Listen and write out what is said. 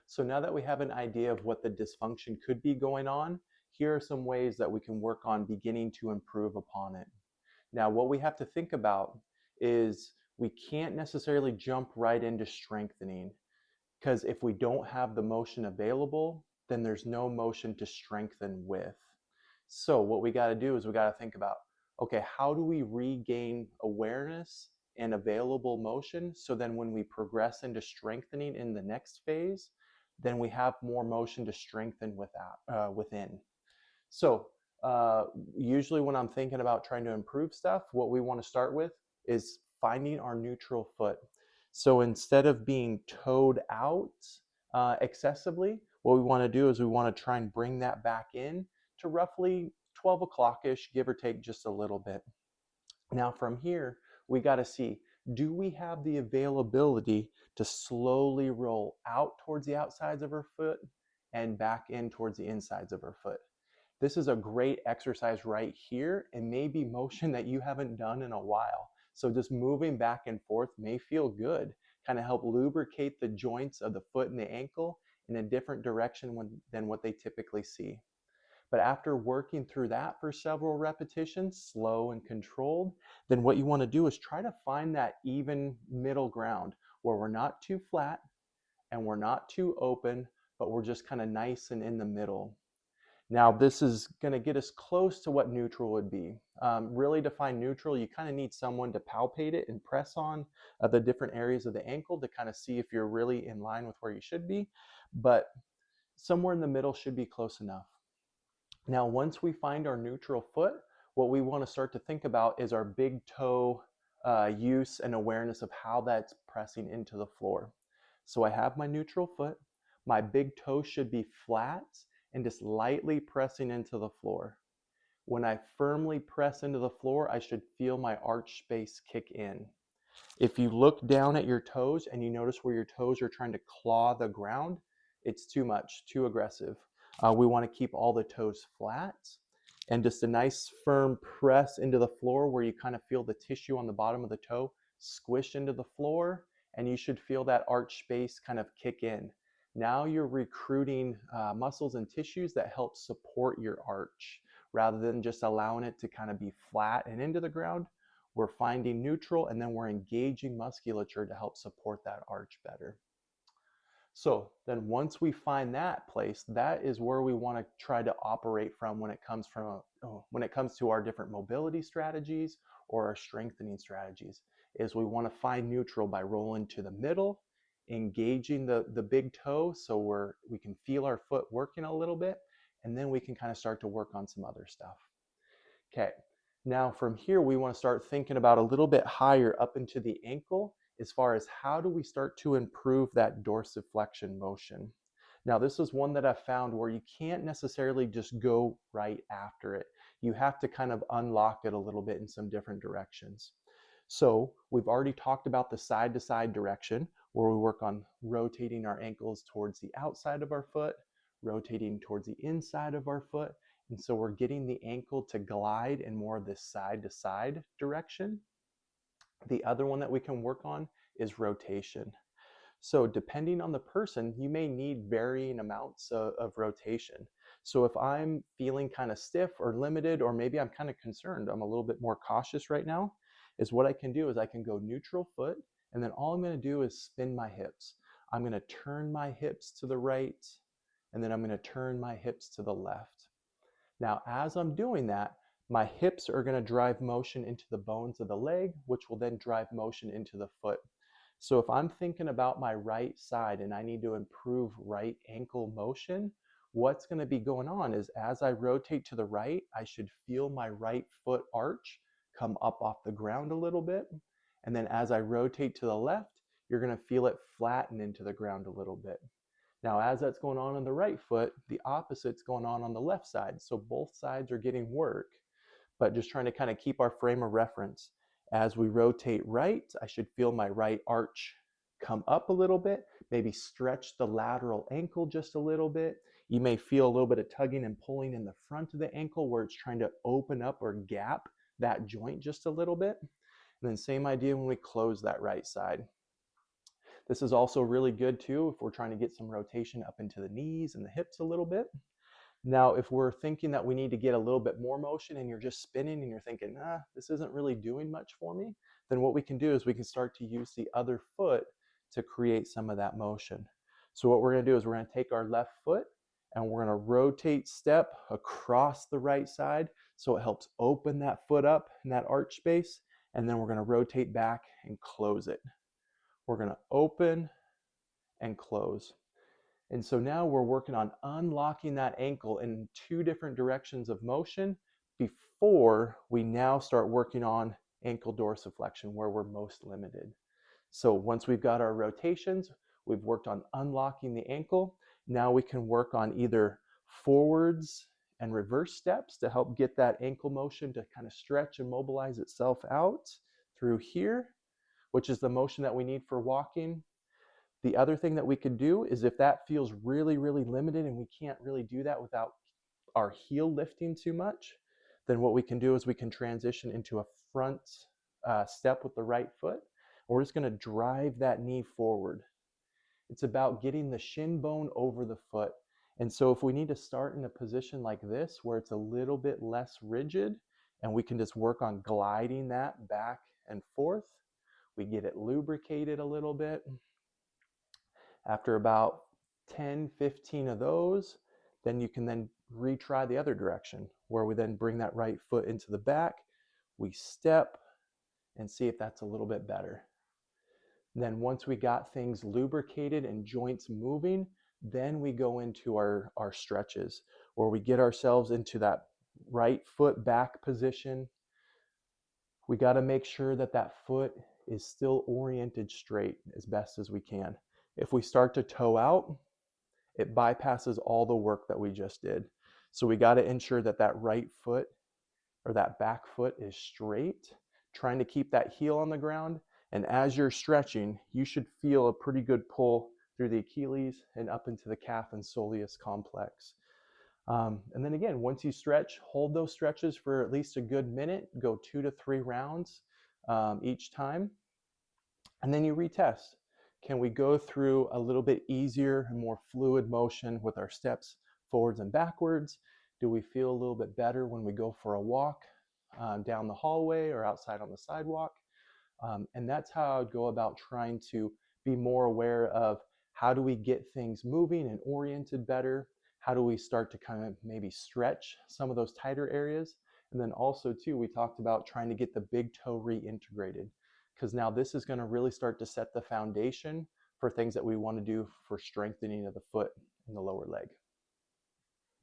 So now that we have an idea of what the dysfunction could be going on, here are some ways that we can work on beginning to improve upon it. Now, what we have to think about is we can't necessarily jump right into strengthening because if we don't have the motion available, then there's no motion to strengthen with. So what we got to do is we got to think about, okay, how do we regain awareness and available motion so then when we progress into strengthening in the next phase, then we have more motion to strengthen within. So uh, usually when I'm thinking about trying to improve stuff, what we want to start with is finding our neutral foot. So instead of being toed out excessively, what we want to do is we want to try and bring that back in to roughly 12 o'clock-ish, give or take just a little bit. Now from here, we got to see, do we have the availability to slowly roll out towards the outsides of our foot and back in towards the insides of our foot? This is a great exercise right here and maybe motion that you haven't done in a while. So just moving back and forth may feel good, kind of help lubricate the joints of the foot and the ankle in a different direction than what they typically see. But after working through that for several repetitions, slow and controlled, then what you want to do is try to find that even middle ground where we're not too flat and we're not too open, but we're just kind of nice and in the middle. Now, this is going to get us close to what neutral would be. Really to find neutral, you kind of need someone to palpate it and press on the different areas of the ankle to kind of see if you're really in line with where you should be. But somewhere in the middle should be close enough. Now, once we find our neutral foot, what we want to start to think about is our big toe use and awareness of how that's pressing into the floor. So I have my neutral foot. My big toe should be flat and just lightly pressing into the floor. When I firmly press into the floor, I should feel my arch space kick in. If you look down at your toes and you notice where your toes are trying to claw the ground, it's too much, too aggressive. We want to keep all the toes flat and just a nice firm press into the floor where you kind of feel the tissue on the bottom of the toe squish into the floor, and you should feel that arch space kind of kick in. Now you're recruiting muscles and tissues that help support your arch rather than just allowing it to kind of be flat and into the ground. We're finding neutral and then we're engaging musculature to help support that arch better. So then once we find that place, that is where we want to try to operate from when it comes to our different mobility strategies or our strengthening strategies, is we want to find neutral by rolling to the middle, engaging the big toe so we can feel our foot working a little bit, and then we can kind of start to work on some other stuff. Okay, now from here we want to start thinking about a little bit higher up into the ankle as far as how do we start to improve that dorsiflexion motion. Now this is one that I've found where you can't necessarily just go right after it. You have to kind of unlock it a little bit in some different directions. So we've already talked about the side to side direction where we work on rotating our ankles towards the outside of our foot, rotating towards the inside of our foot. And so we're getting the ankle to glide in more of this side to side direction. The other one that we can work on is rotation. So depending on the person, you may need varying amounts of rotation. So if I'm feeling kind of stiff or limited, or maybe I'm kind of concerned, I'm a little bit more cautious right now, is what I can do is I can go neutral foot, and then all I'm going to do is spin my hips. I'm going to turn my hips to the right, and then I'm going to turn my hips to the left. Now, as I'm doing that, my hips are going to drive motion into the bones of the leg, which will then drive motion into the foot. So if I'm thinking about my right side and I need to improve right ankle motion, what's going to be going on is as I rotate to the right, I should feel my right foot arch come up off the ground a little bit. And then as I rotate to the left, you're going to feel it flatten into the ground a little bit. Now, as that's going on the right foot, the opposite's going on the left side. So both sides are getting work, but just trying to kind of keep our frame of reference. As we rotate right, I should feel my right arch come up a little bit, maybe stretch the lateral ankle just a little bit. You may feel a little bit of tugging and pulling in the front of the ankle where it's trying to open up or gap that joint just a little bit. And then same idea when we close that right side. This is also really good too if we're trying to get some rotation up into the knees and the hips a little bit. Now, if we're thinking that we need to get a little bit more motion and you're just spinning and you're thinking, nah, this isn't really doing much for me, then what we can do is we can start to use the other foot to create some of that motion. So what we're going to do is we're going to take our left foot and we're going to rotate step across the right side so it helps open that foot up in that arch space, and then we're going to rotate back and close it. We're going to open and close. And so now we're working on unlocking that ankle in two different directions of motion before we now start working on ankle dorsiflexion where we're most limited. So once we've got our rotations, we've worked on unlocking the ankle. Now we can work on either forwards and reverse steps to help get that ankle motion to kind of stretch and mobilize itself out through here, which is the motion that we need for walking. The other thing that we could do is if that feels really, really limited and we can't really do that without our heel lifting too much, then what we can do is we can transition into a front step with the right foot. We're just going to drive that knee forward. It's about getting the shin bone over the foot. And so if we need to start in a position like this where it's a little bit less rigid and we can just work on gliding that back and forth, we get it lubricated a little bit. After about 10, 15 of those, then you can then retry the other direction where we then bring that right foot into the back, we step and see if that's a little bit better. Then once we got things lubricated and joints moving, then we go into our stretches where we get ourselves into that right foot back position. We got to make sure that that foot is still oriented straight as best as we can. If we start to toe out, it bypasses all the work that we just did. So we got to ensure that that right foot or that back foot is straight, trying to keep that heel on the ground. And as you're stretching, you should feel a pretty good pull through the Achilles and up into the calf and soleus complex. And then again, once you stretch, hold those stretches for at least a good minute, go 2 to 3 rounds each time, and then you retest. Can we go through a little bit easier and more fluid motion with our steps forwards and backwards? Do we feel a little bit better when we go for a walk down the hallway or outside on the sidewalk? And that's how I would go about trying to be more aware of how do we get things moving and oriented better? How do we start to kind of maybe stretch some of those tighter areas? And then also too, we talked about trying to get the big toe reintegrated, because now this is going to really start to set the foundation for things that we want to do for strengthening of the foot